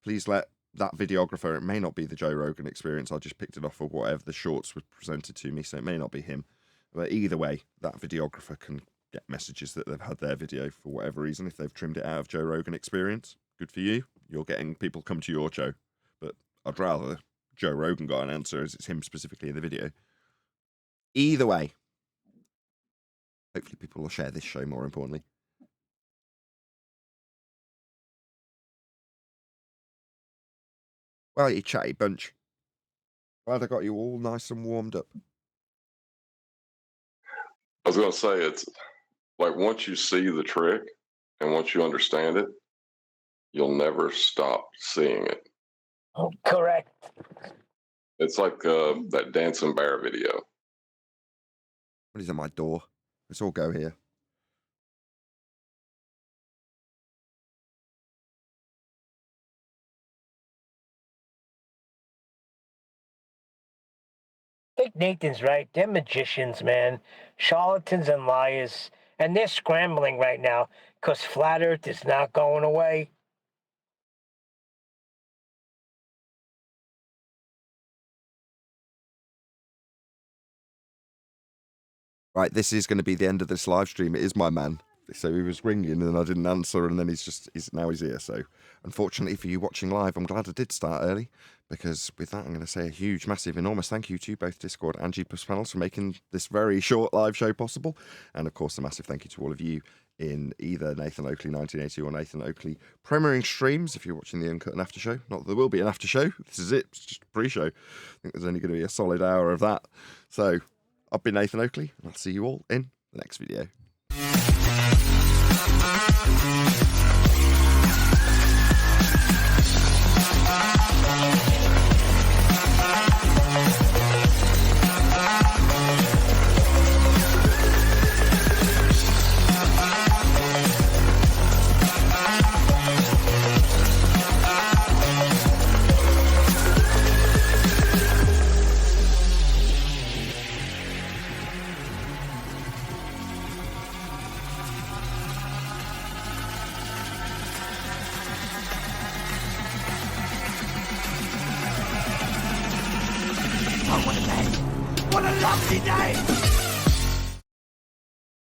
please let that videographer, it may not be the Joe Rogan Experience, I just picked it off of whatever the shorts were presented to me, so it may not be him. But either way, that videographer can get messages that they've had their video for whatever reason, if they've trimmed it out of Joe Rogan Experience. Good for you. You're getting people come to your show. But I'd rather Joe Rogan got an answer as it's him specifically in the video. Either way, hopefully people will share this show more importantly. Well, you chatty bunch. Glad I got you all nice and warmed up. I was going to say, it's like once you see the trick and once you understand it, you'll never stop seeing it. Oh, correct. It's like that dancing bear video. What is at my door? Let's all go here. I think Nathan's right. They're magicians, man. Charlatans and liars. And they're scrambling right now because Flat Earth is not going away. Right, this is going to be the end of this live stream. It is my man. So he was ringing and I didn't answer, and then he's here. So unfortunately for you watching live, I'm glad I did start early, because with that I'm going to say a huge, massive, enormous thank you to both Discord and G+ panels for making this very short live show possible, and of course a massive thank you to all of you in either Nathan Oakley 1980 or Nathan Oakley premiering streams if you're watching the Uncut and after show. Not that there will be an after show. This is it. It's just a pre-show. I think there's only going to be a solid hour of that. So I've been Nathan Oakley, and I'll see you all in the next video. What a lovely day!